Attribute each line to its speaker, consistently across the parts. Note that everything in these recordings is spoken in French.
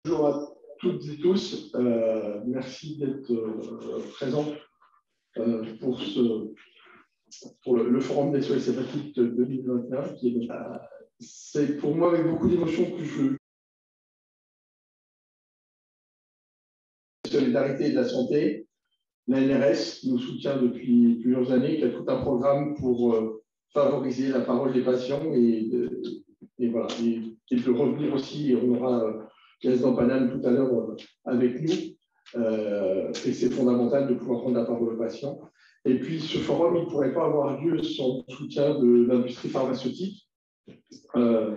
Speaker 1: Bonjour à toutes et tous. Merci d'être présents pour le Forum des SOS Hépatite 2021. C'est pour moi avec beaucoup d'émotion que la solidarité et de la santé, l'ANRS qui nous soutient depuis plusieurs années, qui a tout un programme pour favoriser la parole des patients et de revenir aussi. On aura Président Paname tout à l'heure avec nous, et c'est fondamental de pouvoir prendre la parole aux patients. Et puis ce forum, il ne pourrait pas avoir lieu sans le soutien de l'industrie pharmaceutique. Je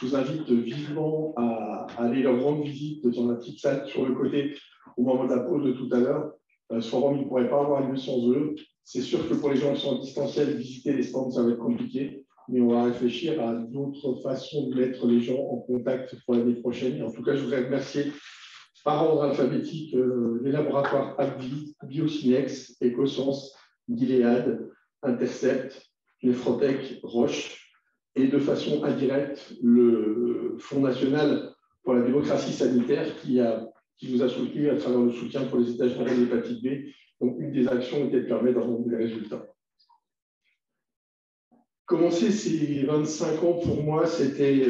Speaker 1: vous invite vivement à aller leur rendre visite dans la petite salle sur le côté au moment de la pause de tout à l'heure. Ce forum, il ne pourrait pas avoir lieu sans eux. C'est sûr que pour les gens qui sont en distanciel, visiter les stands, ça va être compliqué. Mais on va réfléchir à d'autres façons de mettre les gens en contact pour l'année prochaine. En tout cas, je voudrais remercier par ordre alphabétique les laboratoires AbbVie, Biocinex, Ecosens, Gilead, Intercept, Nefrotech, Roche, et de façon indirecte, le Fonds national pour la démocratie sanitaire qui nous a soutenus à travers le soutien pour les états généraux de l'hépatite B. Donc, une des actions était de permettre d'avoir des résultats. Commencer ces 25 ans, pour moi, c'était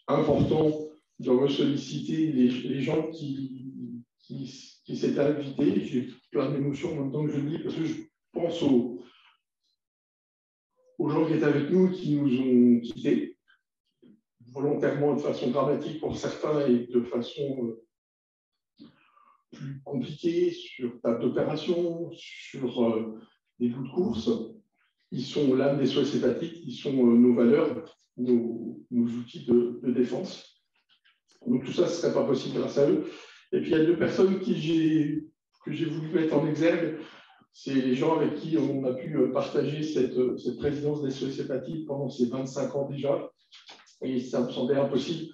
Speaker 1: important de ressolliciter les gens qui s'étaient invités. J'ai plein d'émotions en même temps que je le dis, parce que je pense aux gens qui étaient avec nous, qui nous ont quittés, volontairement de façon dramatique pour certains et de façon plus compliquée, sur table d'opération, sur des bouts de course. Ils sont l'âme des SOS hépatiques, ils sont nos valeurs, nos outils de défense. Donc tout ça, ce ne serait pas possible grâce à eux. Et puis il y a deux personnes que j'ai voulu mettre en exergue. C'est les gens avec qui on a pu partager cette présidence des SOS hépatiques pendant ces 25 ans déjà. Et ça me semblait impossible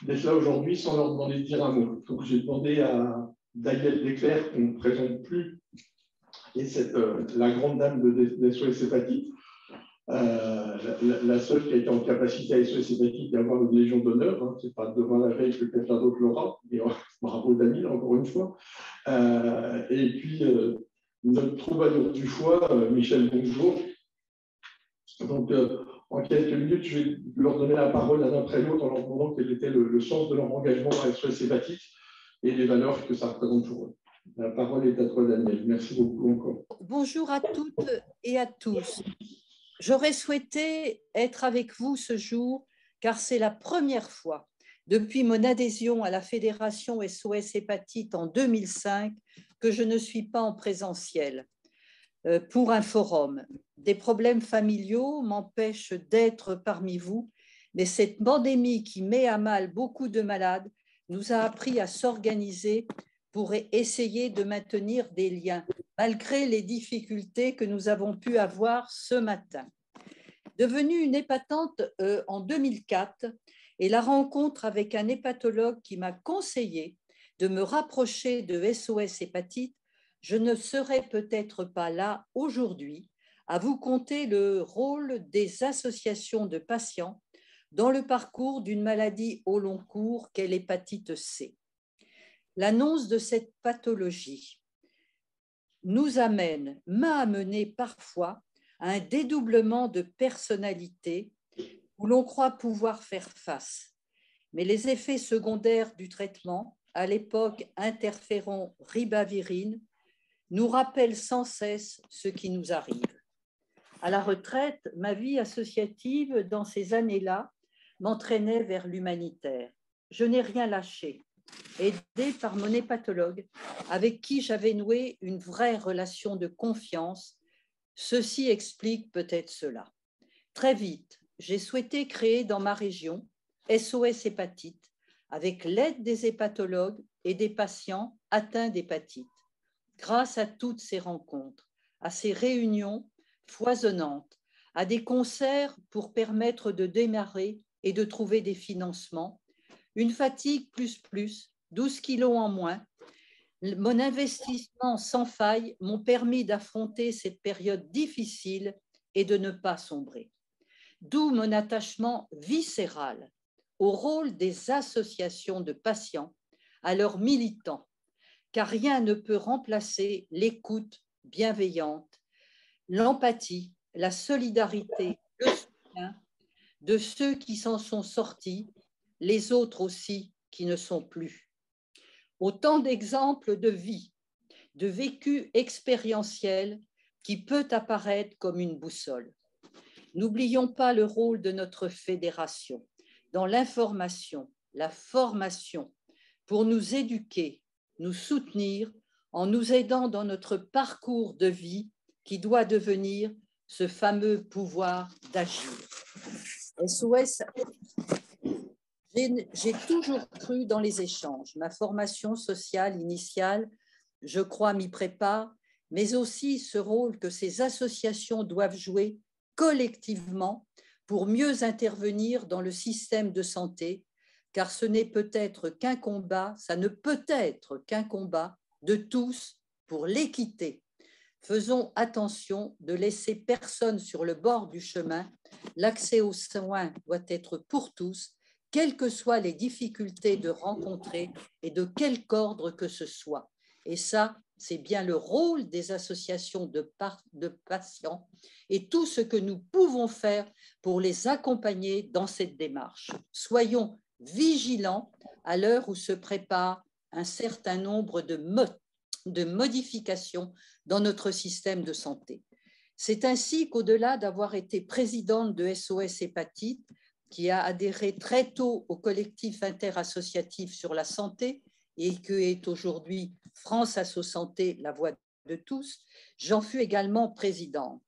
Speaker 1: d'être là aujourd'hui sans leur demander de dire un mot. Donc j'ai demandé à Danielle Desclercq, qu'on ne présente plus, et la grande dame des SOS hépatiques, la seule qui a été en capacité à SOS hépatiques d'avoir une légion d'honneur. Hein, ce n'est pas devant la veille que quelqu'un d'autre l'aura, mais bravo Daniel, encore une fois. Et puis notre troubadour du foie, Michel Bonjour. Donc en quelques minutes, je vais leur donner la parole l'un après l'autre en leur demandant quel était le sens de leur engagement à SOS hépatiques et les valeurs que ça représente pour eux. La parole est à toi, Daniel. Merci beaucoup encore.
Speaker 2: Bonjour à toutes et à tous. J'aurais souhaité être avec vous ce jour, car c'est la première fois depuis mon adhésion à la Fédération SOS Hépatite en 2005 que je ne suis pas en présentiel pour un forum. Des problèmes familiaux m'empêchent d'être parmi vous, mais cette pandémie qui met à mal beaucoup de malades nous a appris à s'organiser pour essayer de maintenir des liens, malgré les difficultés que nous avons pu avoir ce matin. Devenue une hépatante en 2004 et la rencontre avec un hépatologue qui m'a conseillé de me rapprocher de SOS Hépatite, je ne serais peut-être pas là aujourd'hui à vous conter le rôle des associations de patients dans le parcours d'une maladie au long cours qu'est l'hépatite C. L'annonce de cette pathologie m'a amené parfois à un dédoublement de personnalité où l'on croit pouvoir faire face. Mais les effets secondaires du traitement, à l'époque interféron ribavirine, nous rappellent sans cesse ce qui nous arrive. À la retraite, ma vie associative dans ces années-là m'entraînait vers l'humanitaire. Je n'ai rien lâché. Aidée par mon hépatologue, avec qui j'avais noué une vraie relation de confiance, ceci explique peut-être cela. Très vite, j'ai souhaité créer dans ma région SOS Hépatite, avec l'aide des hépatologues et des patients atteints d'hépatite. Grâce à toutes ces rencontres, à ces réunions foisonnantes, à des concerts pour permettre de démarrer et de trouver des financements, une fatigue plus, 12 kilos en moins, mon investissement sans faille m'ont permis d'affronter cette période difficile et de ne pas sombrer. D'où mon attachement viscéral au rôle des associations de patients, à leurs militants, car rien ne peut remplacer l'écoute bienveillante, l'empathie, la solidarité, le soutien de ceux qui s'en sont sortis, les autres aussi qui ne sont plus. Autant d'exemples de vie, de vécu expérientiel qui peut apparaître comme une boussole. N'oublions pas le rôle de notre fédération dans l'information, la formation, pour nous éduquer, nous soutenir en nous aidant dans notre parcours de vie qui doit devenir ce fameux pouvoir d'agir. SOS, j'ai toujours cru dans les échanges. Ma formation sociale initiale, je crois, m'y prépare, mais aussi ce rôle que ces associations doivent jouer collectivement pour mieux intervenir dans le système de santé, car ce n'est peut-être qu'un combat, ça ne peut être qu'un combat de tous pour l'équité. Faisons attention de laisser personne sur le bord du chemin. L'accès aux soins doit être pour tous, quelles que soient les difficultés de rencontrer et de quelque ordre que ce soit. Et ça, c'est bien le rôle des associations de patients et tout ce que nous pouvons faire pour les accompagner dans cette démarche. Soyons vigilants à l'heure où se prépare un certain nombre de modifications dans notre système de santé. C'est ainsi qu'au-delà d'avoir été présidente de SOS Hépatite, qui a adhéré très tôt au collectif interassociatif sur la santé et qui est aujourd'hui France Asso Santé, la voix de tous, j'en fus également présidente.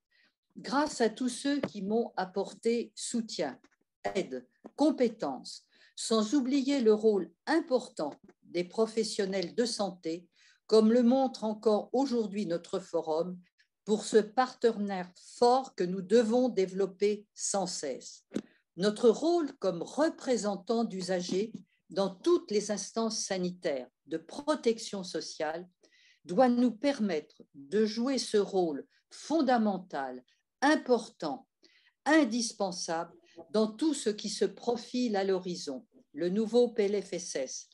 Speaker 2: Grâce à tous ceux qui m'ont apporté soutien, aide, compétences, sans oublier le rôle important des professionnels de santé, comme le montre encore aujourd'hui notre forum, pour ce partenaire fort que nous devons développer sans cesse. Notre rôle comme représentant d'usagers dans toutes les instances sanitaires de protection sociale doit nous permettre de jouer ce rôle fondamental, important, indispensable dans tout ce qui se profile à l'horizon. Le nouveau PLFSS,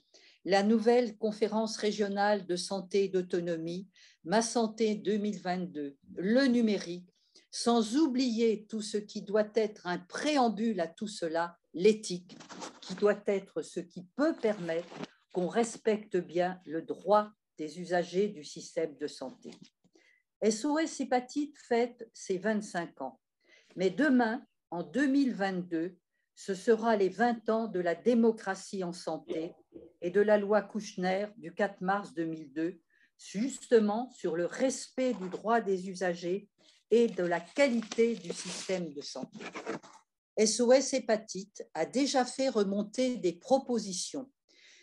Speaker 2: la nouvelle conférence régionale de santé et d'autonomie, Ma Santé 2022, le numérique, sans oublier tout ce qui doit être un préambule à tout cela, l'éthique, qui doit être ce qui peut permettre qu'on respecte bien le droit des usagers du système de santé. SOS Hépatite fête ses 25 ans, mais demain, en 2022, ce sera les 20 ans de la démocratie en santé et de la loi Kouchner du 4 mars 2002, justement sur le respect du droit des usagers et de la qualité du système de santé. SOS Hépatite a déjà fait remonter des propositions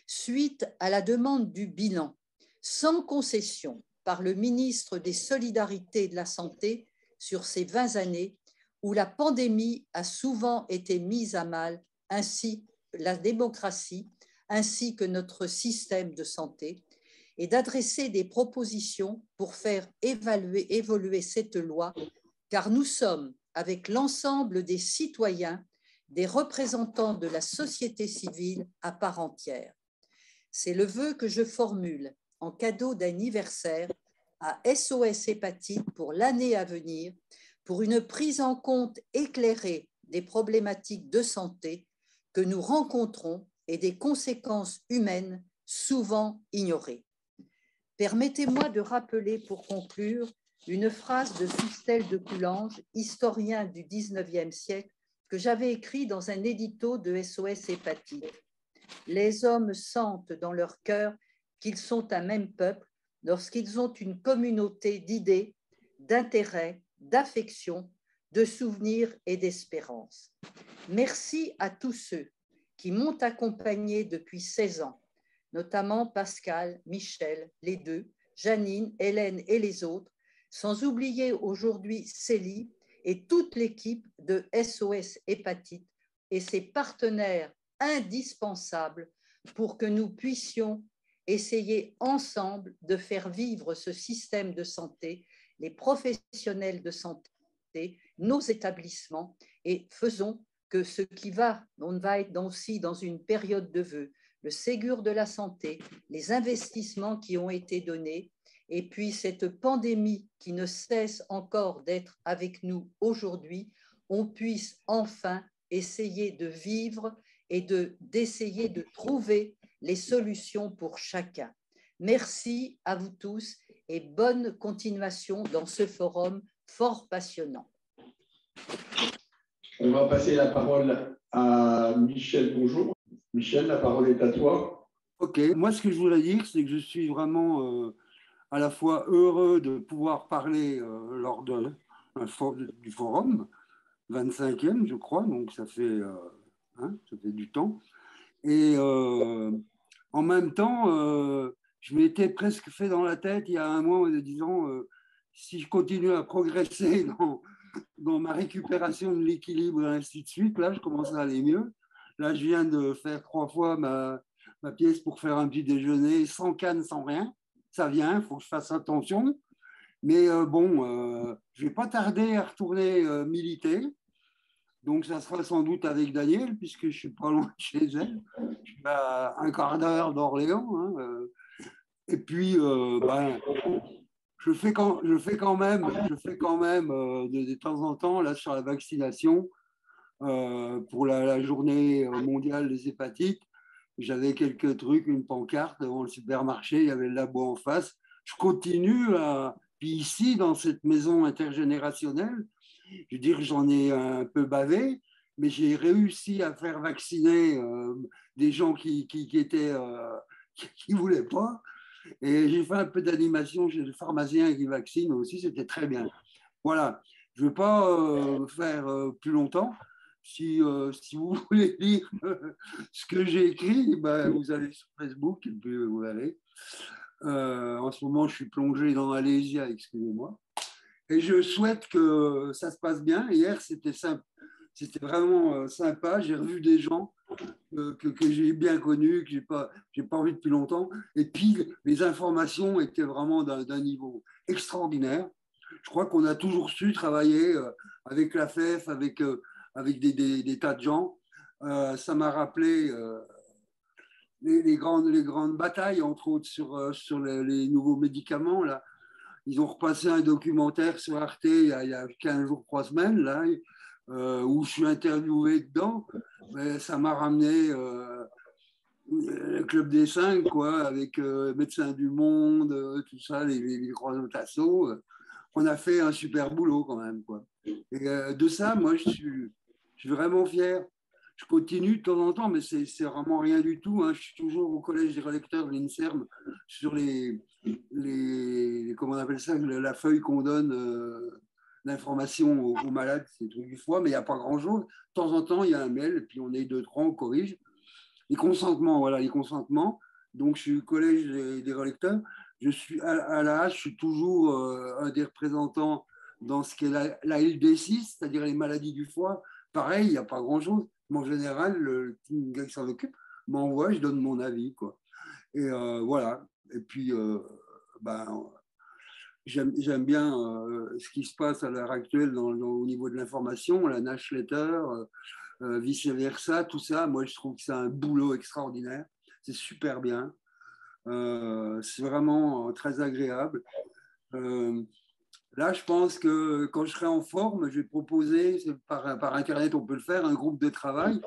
Speaker 2: suite à la demande du bilan, sans concession, par le ministre des Solidarités et de la Santé sur ces 20 années où la pandémie a souvent été mise à mal, ainsi la démocratie, ainsi que notre système de santé, et d'adresser des propositions pour faire évoluer cette loi, car nous sommes, avec l'ensemble des citoyens, des représentants de la société civile à part entière. C'est le vœu que je formule en cadeau d'anniversaire à SOS Hépatite pour l'année à venir, pour une prise en compte éclairée des problématiques de santé que nous rencontrons et des conséquences humaines souvent ignorées. Permettez-moi de rappeler pour conclure une phrase de Fustel de Coulanges, historien du XIXe siècle, que j'avais écrit dans un édito de SOS Hépatite. Les hommes sentent dans leur cœur qu'ils sont un même peuple lorsqu'ils ont une communauté d'idées, d'intérêts, d'affections, de souvenirs et d'espérance. Merci à tous ceux qui m'ont accompagné depuis 16 ans, notamment Pascal, Michel, les deux, Janine, Hélène et les autres, sans oublier aujourd'hui Célie et toute l'équipe de SOS Hépatite et ses partenaires indispensables pour que nous puissions essayer ensemble de faire vivre ce système de santé, les professionnels de santé, nos établissements, et faisons que on va être aussi dans une période de vœux, le Ségur de la santé, les investissements qui ont été donnés, et puis cette pandémie qui ne cesse encore d'être avec nous aujourd'hui, on puisse enfin essayer de vivre et d'essayer de trouver les solutions pour chacun. Merci à vous tous et bonne continuation dans ce forum fort passionnant.
Speaker 1: On va passer la parole à Michel. Bonjour. Michel, la parole est à toi.
Speaker 3: Ok, moi ce que je voulais dire, c'est que je suis vraiment à la fois heureux de pouvoir parler lors du forum, 25e je crois, donc ça fait du temps. Et en même temps, je m'étais presque fait dans la tête il y a un mois en me disant, si je continue à progresser dans ma récupération de l'équilibre et ainsi de suite, là je commence à aller mieux. Là je viens de faire 3 fois ma pièce pour faire un petit déjeuner, sans canne, sans rien. Ça vient, il faut que je fasse attention. Mais je ne vais pas tarder à retourner militer. Donc, ça sera sans doute avec Daniel, puisque je ne suis pas loin de chez elle. Je suis à un quart d'heure d'Orléans. Et puis, je fais quand même de temps en temps, là, sur la vaccination, pour la journée mondiale des hépatites. J'avais quelques trucs, une pancarte devant le supermarché, il y avait le labo en face. Je continue puis ici, dans cette maison intergénérationnelle, je veux dire, j'en ai un peu bavé, mais j'ai réussi à faire vacciner des gens qui voulaient pas. Et j'ai fait un peu d'animation chez le pharmacien qui vaccine aussi, c'était très bien. Voilà, je ne vais pas faire plus longtemps. Si vous voulez lire ce que j'ai écrit, vous allez sur Facebook et puis vous verrez. En ce moment, je suis plongé dans Alésia, excusez-moi. Et je souhaite que ça se passe bien. Hier, c'était vraiment sympa. J'ai revu des gens que j'ai bien connus, que j'ai pas vu depuis longtemps. Et puis, les informations étaient vraiment d'un niveau extraordinaire. Je crois qu'on a toujours su travailler avec la FEF, avec des tas de gens. Ça m'a rappelé les grandes batailles, entre autres, sur les nouveaux médicaments. Là. Ils ont repassé un documentaire sur Arte il y a 15 jours, 3 semaines, là, où je suis interviewé dedans. Mais ça m'a ramené le Club des 5, quoi, avec Médecins du Monde, tout ça, les grands assos. On a fait un super boulot quand même, quoi. Et de ça, moi, je suis vraiment fier. Je continue de temps en temps, mais c'est vraiment rien du tout. Hein. Je suis toujours au collège des relecteurs de l'INSERM sur comment on appelle ça, la feuille qu'on donne l'information aux malades, c'est trucs du foie, mais il n'y a pas grand-chose. De temps en temps, il y a un mail, et puis on est 2-3, on corrige. Les consentements, voilà, les consentements. Donc, je suis au collège des relecteurs. Je suis à la hache, je suis toujours un des représentants dans ce qu'est la LD6, c'est-à-dire les maladies du foie. Pareil, il n'y a pas grand-chose. Mais en général, le gars qui s'en occupe m'envoie, je donne mon avis, quoi. Et voilà. Et puis, j'aime bien ce qui se passe à l'heure actuelle au niveau de l'information, la newsletter, vice-versa, tout ça. Moi, je trouve que c'est un boulot extraordinaire. C'est super bien. C'est vraiment très agréable. Là, je pense que quand je serai en forme, je vais proposer, par Internet, on peut le faire, un groupe de travail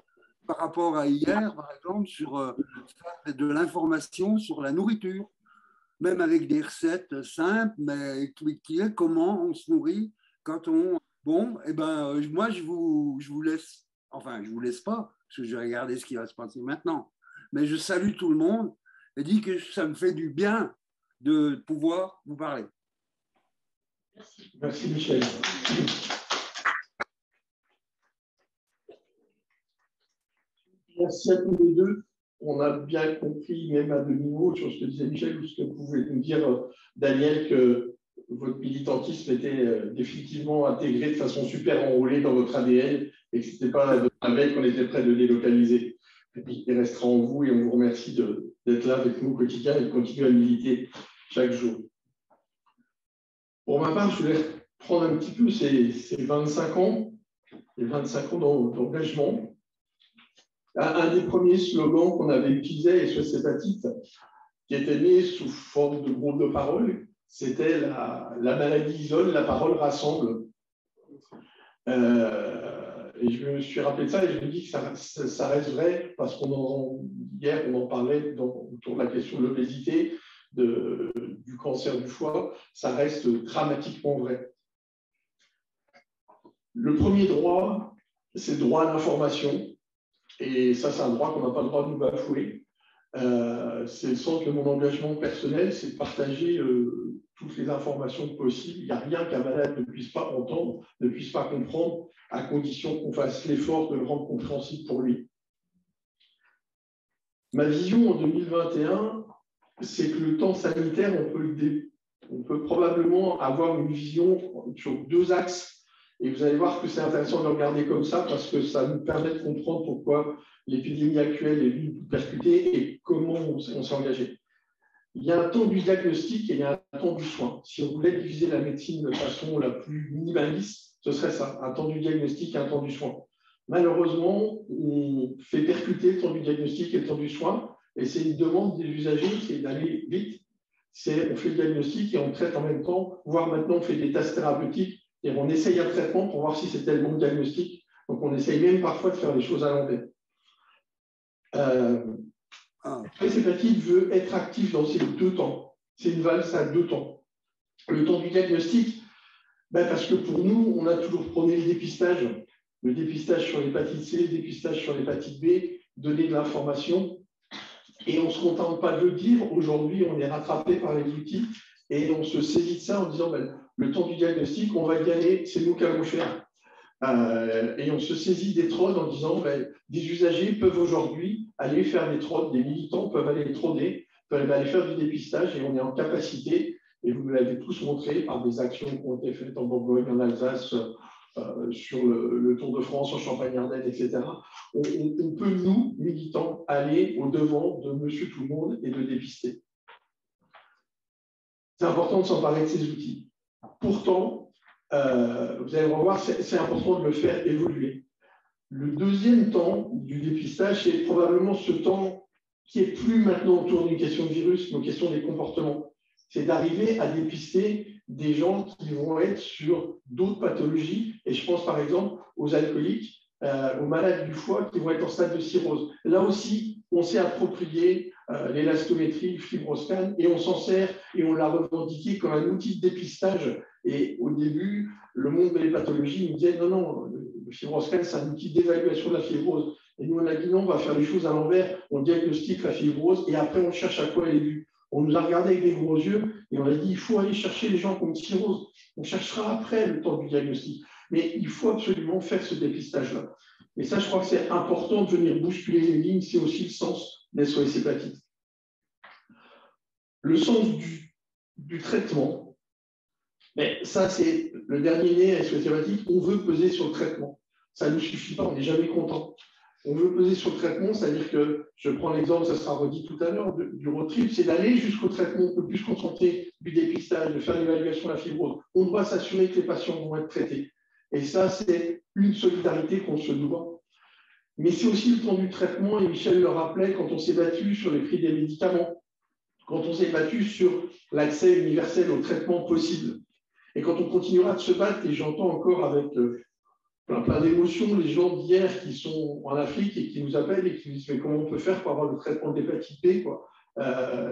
Speaker 3: par rapport à hier, par exemple, sur de l'information sur la nourriture, même avec des recettes simples, mais qui est comment on se nourrit quand on... Bon, eh ben, moi, je vous laisse, enfin, je ne vous laisse pas, parce que je vais regarder ce qui va se passer maintenant, mais je salue tout le monde et dis que ça me fait du bien de pouvoir vous parler.
Speaker 1: Merci Michel. Merci à tous les deux. On a bien compris, même à demi-mot, sur ce que disait Michel, ou ce que vous pouvez nous dire, Daniel, que votre militantisme était définitivement intégré de façon super enrôlée dans votre ADN et que ce n'était pas un bête qu'on était prêt de délocaliser. Et puis, il restera en vous et on vous remercie d'être là avec nous au quotidien et de continuer à militer chaque jour. Pour ma part, je voulais prendre un petit peu ces 25 ans les 25 ans d'engagement. Un des premiers slogans qu'on avait utilisé à SOS Hépatite, qui était né sous forme de groupe de parole, c'était la maladie isole, la parole rassemble. Et je me suis rappelé de ça et je me dis que ça reste vrai parce hier, on en parlait autour de la question de l'obésité, du cancer du foie, ça reste dramatiquement vrai. Le premier droit, c'est le droit à l'information. Et ça, c'est un droit qu'on n'a pas le droit de nous bafouer. C'est le sens de mon engagement personnel, c'est de partager toutes les informations possibles. Il n'y a rien qu'un malade ne puisse pas entendre, ne puisse pas comprendre, à condition qu'on fasse l'effort de le rendre compréhensible pour lui. Ma vision en 2021, c'est que le temps sanitaire, on peut probablement avoir une vision sur 2 axes. Et vous allez voir que c'est intéressant de le regarder comme ça parce que ça nous permet de comprendre pourquoi l'épidémie actuelle est venue percuter et comment on s'est engagé. Il y a un temps du diagnostic et il y a un temps du soin. Si on voulait diviser la médecine de façon la plus minimaliste, ce serait ça, un temps du diagnostic et un temps du soin. Malheureusement, on fait percuter le temps du diagnostic et le temps du soin et c'est une demande des usagers, c'est d'aller vite. On fait le diagnostic et on traite en même temps, voire maintenant on fait des tests thérapeutiques et on essaye un traitement pour voir si c'était le bon diagnostic. Donc, on essaye même parfois de faire les choses à l'envers. SOS Hépatite veut être actif dans ces 2 temps. C'est une valse à 2 temps. Le temps du diagnostic, parce que pour nous, on a toujours prôné le dépistage sur l'hépatite C, le dépistage sur l'hépatite B, donner de l'information. Et on ne se contente pas de le dire. Aujourd'hui, on est rattrapé par les outils et on se saisit de ça en disant le temps du diagnostic, on va y aller, c'est nous qui allons faire. Et on se saisit des trônes en disant des usagers peuvent aujourd'hui aller faire des trônes, des militants peuvent aller les trôner, peuvent aller faire du dépistage et on est en capacité, et vous me l'avez tous montré par des actions qui ont été faites en Bourgogne, en Alsace, sur le Tour de France, en Champagne-Ardenne, etc. On peut, nous, militants, aller au-devant de monsieur tout le monde et de dépister. C'est important de s'emparer de ces outils. Pourtant, vous allez voir, c'est important de le faire évoluer. Le deuxième temps du dépistage, c'est probablement ce temps qui est plus maintenant autour d'une question de virus, mais une question des comportements. C'est d'arriver à dépister des gens qui vont être sur d'autres pathologies. Et je pense par exemple aux alcooliques, aux malades du foie qui vont être en stade de cirrhose. Là aussi, on s'est approprié l'élastométrie, le fibroscan, et on s'en sert et on l'a revendiqué comme un outil de dépistage. Et au début, le monde des pathologies nous disait non, le fibroscan, c'est un outil d'évaluation de la fibrose. Et nous, on a dit non, on va faire les choses à l'envers, on diagnostique la fibrose et après, on cherche à quoi elle est due. On nous a regardé avec des gros yeux et on a dit il faut aller chercher les gens qui ont une cirrhose. On cherchera après le temps du diagnostic. Mais il faut absolument faire ce dépistage-là. Et ça, je crois que c'est important de venir bousculer les lignes, c'est aussi le sens des SOS Hépatite. Le sens du traitement, mais ça, c'est le dernier né à SOS Hépatite, on veut peser sur le traitement. Ça ne nous suffit pas, on n'est jamais content. On veut peser sur le traitement, c'est-à-dire que, je prends l'exemple, ça sera redit tout à l'heure, du road trip, c'est d'aller jusqu'au traitement, on peut plus se contenter du dépistage, de faire l'évaluation de la fibrose. On doit s'assurer que les patients vont être traités. Et ça, c'est une solidarité qu'on se doit. Mais c'est aussi le temps du traitement, et Michel le rappelait, quand on s'est battu sur les prix des médicaments, quand on s'est battu sur l'accès universel au traitement possible. Et quand on continuera de se battre, et j'entends encore avec plein d'émotions les gens d'hier qui sont en Afrique et qui nous appellent et qui nous disent mais comment on peut faire pour avoir le traitement d'hépatite B, quoi.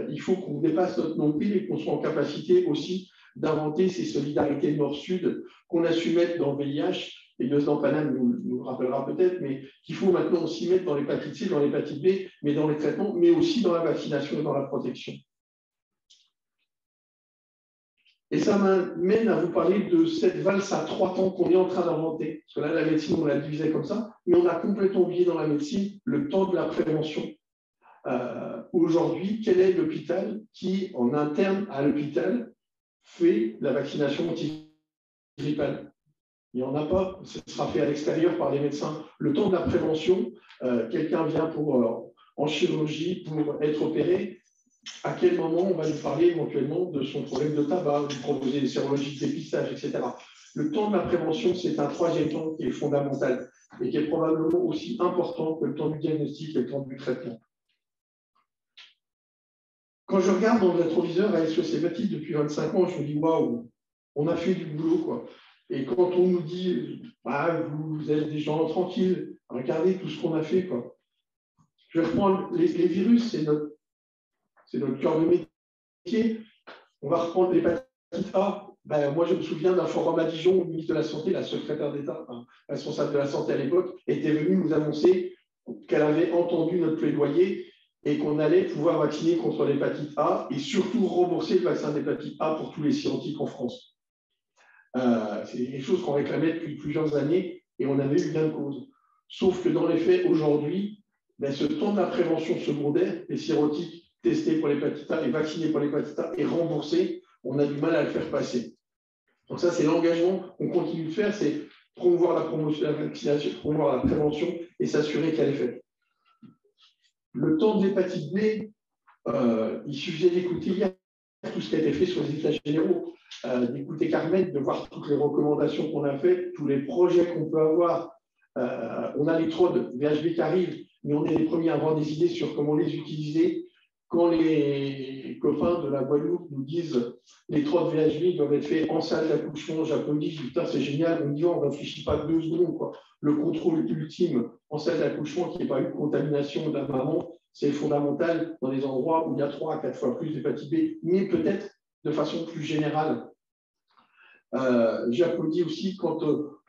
Speaker 1: Il faut qu'on dépasse notre nombril et qu'on soit en capacité aussi d'inventer ces solidarités nord-sud qu'on a su mettre dans le VIH, et Lieutenant Paname nous rappellera peut-être, mais qu'il faut maintenant aussi mettre dans l'hépatite C, dans l'hépatite B, mais dans les traitements, mais aussi dans la vaccination et dans la protection. Et ça m'amène à vous parler de cette valse à 3 temps qu'on est en train d'inventer. Parce que là, la médecine, on la divisait comme ça, mais on a complètement oublié dans la médecine le temps de la prévention. Aujourd'hui, quel est l'hôpital qui, en interne à l'hôpital, fait la vaccination antigrippale? Il n'y en a pas, ce sera fait à l'extérieur par les médecins. Le temps de la prévention, quelqu'un vient en chirurgie pour être opéré. À quel moment on va lui parler éventuellement de son problème de tabac, lui proposer des sérologies de dépistage, etc. Le temps de la prévention, c'est un troisième temps qui est fondamental et qui est probablement aussi important que le temps du diagnostic et le temps du traitement. Quand je regarde dans le rétroviseur à SOS Hépatite depuis 25 ans, je me dis waouh, on a fait du boulot, quoi. Et quand on nous dit ah, vous êtes des gens tranquilles, regardez tout ce qu'on a fait, quoi. Je vais reprendre les virus, c'est notre cœur de métier. On va reprendre l'hépatite A. Ben, moi, je me souviens d'un forum à Dijon où le ministre de la Santé, la secrétaire d'État, responsable de la santé à l'époque, était venue nous annoncer qu'elle avait entendu notre plaidoyer et qu'on allait pouvoir vacciner contre l'hépatite A et surtout rembourser le vaccin d'hépatite A pour tous les scientifiques en France. C'est quelque chose qu'on réclamait depuis plusieurs années et on avait eu gain de cause. Sauf que dans les faits, aujourd'hui, ben, ce temps de la prévention secondaire, les sérotiques testés pour l'hépatite A et vaccinés pour l'hépatite A et remboursés, on a du mal à le faire passer. Donc ça, c'est l'engagement qu'on continue de faire, c'est promouvoir la promotion, la vaccination, promouvoir la prévention et s'assurer qu'elle est faite. Le temps de l'hépatite B, il suffisait d'écouter hier tout ce qui a été fait sur les états généraux, d'écouter Carmen, de voir toutes les recommandations qu'on a faites, tous les projets qu'on peut avoir. On a les TROD VHB qui arrivent, mais on est les premiers à avoir des idées sur comment les utiliser. Quand les copains de la Guadeloupe nous disent les TROD VHB doivent être faits en salle d'accouchement, j'applaudis, je dis putain, c'est génial, on dit on ne réfléchit pas 2 secondes, quoi. Le contrôle ultime en salle d'accouchement, qu'il n'y ait pas eu de contamination de la maman, c'est fondamental dans des endroits où il y a 3 à 4 fois plus d'hépatite B, mais peut-être de façon plus générale. J'applaudis aussi quand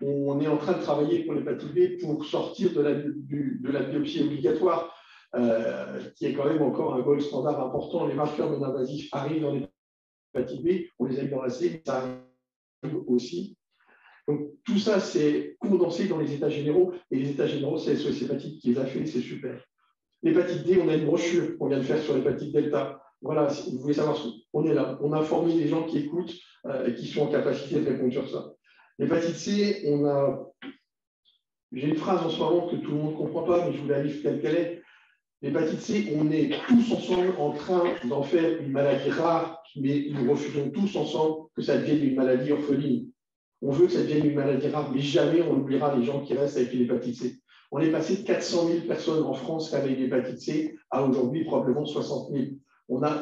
Speaker 1: on est en train de travailler pour l'hépatite B pour sortir de la biopsie obligatoire, qui est quand même encore un gold standard important. Les marqueurs non invasifs arrivent dans l'hépatite B, on les a mis dans la C, ça arrive aussi. Donc tout ça, c'est condensé dans les états généraux, et les états généraux, c'est SOS Hépatite qui les a fait, c'est super. L'hépatite D, on a une brochure qu'on vient de faire sur l'hépatite delta. Voilà, si vous voulez savoir, on est là. On a formé les gens qui écoutent et qui sont en capacité de répondre sur ça. L'hépatite C, j'ai une phrase en ce moment que tout le monde ne comprend pas, mais je vous la livre telle qu'elle est. L'hépatite C, on est tous ensemble en train d'en faire une maladie rare, mais nous refusons tous ensemble que ça devienne une maladie orpheline. On veut que ça devienne une maladie rare, mais jamais on oubliera les gens qui restent avec l'hépatite C. On est passé de 400 000 personnes en France qui avaient l'hépatite C à aujourd'hui probablement 60 000. On n'a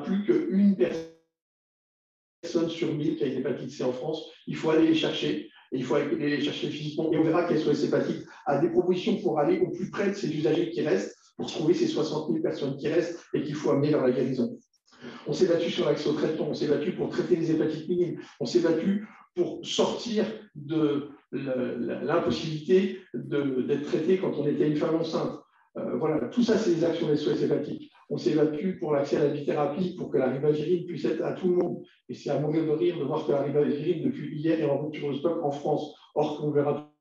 Speaker 1: plus qu'une personne sur 1000 qui a une hépatite C en France. Il faut aller les chercher, et il faut aller les chercher physiquement. Et on verra qu'SOS Hépatite a des propositions pour aller au plus près de ces usagers qui restent, pour trouver ces 60 000 personnes qui restent et qu'il faut amener vers la guérison. On s'est battu sur l'accès au traitement, on s'est battu pour traiter les hépatites minimes, on s'est battu pour sortir de l'impossibilité d'être traité quand on était une femme enceinte. Voilà, tout ça, c'est des actions des SOS Hépatiques. On s'est battu pour l'accès à la bithérapie, pour que la ribagirine puisse être à tout le monde. Et c'est à mourir de rire de voir que la ribagirine, depuis hier, est en rupture de stock en France. Or, qu'on verra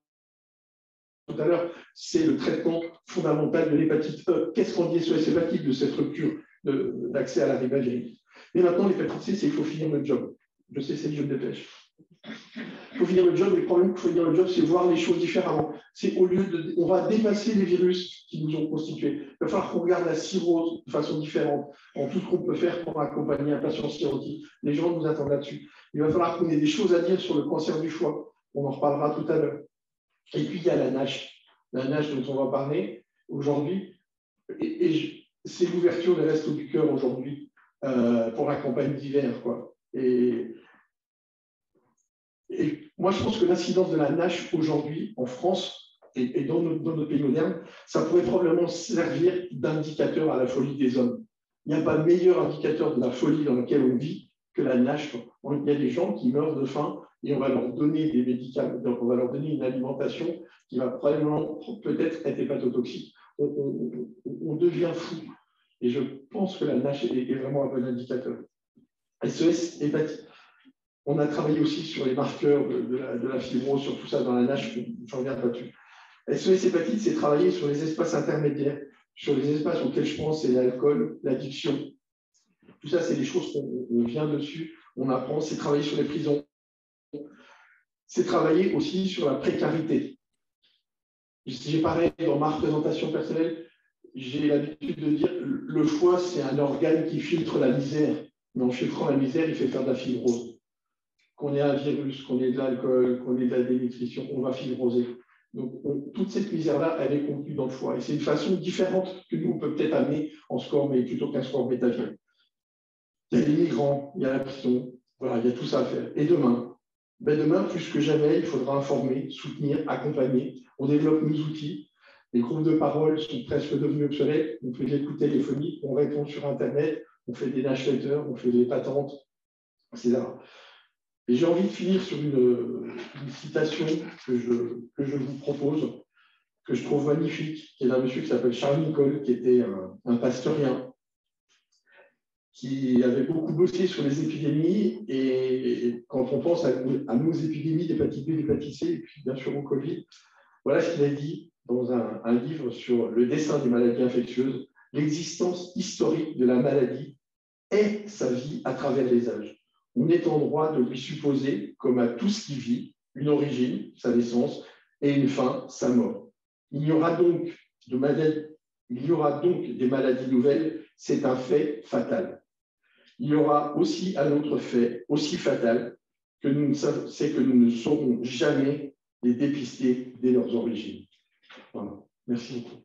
Speaker 1: tout à l'heure, c'est le traitement fondamental de l'hépatite E. Qu'est-ce qu'on dit SOS Hépatite de cette rupture d'accès à la ribagirine? Et maintenant, l'hépatite C, c'est qu'il faut finir le job. Je sais, c'est le job de pêche. Il faut finir le job. Le problème qu'il faut finir le job, c'est voir les choses différemment. C'est au lieu de, on va dépasser les virus qui nous ont constitués. Il va falloir qu'on regarde la cirrhose de façon différente, en tout ce qu'on peut faire pour accompagner un patient cirrhotique. Les gens nous attendent là-dessus. Il va falloir qu'on ait des choses à dire sur le cancer du foie. On en reparlera tout à l'heure. Et puis il y a la NASH dont on va parler aujourd'hui. Et c'est l'ouverture des Restos du Cœur aujourd'hui pour la campagne d'hiver, quoi. Et moi, je pense que l'incidence de la NASH aujourd'hui, en France et dans notre pays moderne, ça pourrait probablement servir d'indicateur à la folie des hommes. Il n'y a pas de meilleur indicateur de la folie dans laquelle on vit que la NASH. Il y a des gens qui meurent de faim et on va leur donner des médicaments, donc on va leur donner une alimentation qui va probablement peut-être être hépatotoxique. On devient fou. Et je pense que la NASH est vraiment un bon indicateur. SOS Hépatite. On a travaillé aussi sur les marqueurs de la fibrose, sur tout ça dans la NASH, je reviens pas dessus. SOS Hépatite, c'est travailler sur les espaces intermédiaires, sur les espaces auxquels je pense, c'est l'alcool, l'addiction. Tout ça, c'est des choses qu'on vient dessus, on apprend, c'est travailler sur les prisons. C'est travailler aussi sur la précarité. J'ai parlé dans ma représentation personnelle, j'ai l'habitude de dire le foie, c'est un organe qui filtre la misère. Mais en filtrant la misère, il fait faire de la fibrose. qu'on ait un virus, qu'on ait de l'alcool, qu'on ait de la dénutrition, on va fibroser. Donc, toute cette misère-là, elle est contenue dans le foie. Et c'est une façon différente que nous, on peut peut-être amener en score, mais plutôt qu'un score bêta-viral. Il y a les migrants, il y a la prison, voilà, il y a tout ça à faire. Et demain, demain, plus que jamais, il faudra informer, soutenir, accompagner. On développe nos outils. Les groupes de parole sont presque devenus obsolètes. On fait de l'écoute téléphonique, on répond sur Internet, on fait des newsletters, on fait des patentes, etc. Et j'ai envie de finir sur une citation que je vous propose, que je trouve magnifique, qui est d'un monsieur qui s'appelle Charles Nicholl, qui était un pastorien, qui avait beaucoup bossé sur les épidémies. Et quand on pense à nos épidémies d'hépatite B, d'hépatite C, et puis bien sûr au Covid, voilà ce qu'il a dit dans un livre sur le destin des maladies infectieuses. L'existence historique de la maladie est sa vie à travers les âges. On est en droit de lui supposer, comme à tout ce qui vit, une origine, sa naissance, et une fin, sa mort. Il y aura donc des maladies nouvelles, c'est un fait fatal. Il y aura aussi un autre fait aussi fatal, c'est que nous ne saurons jamais les dépister dès leurs origines. Voilà. Merci beaucoup.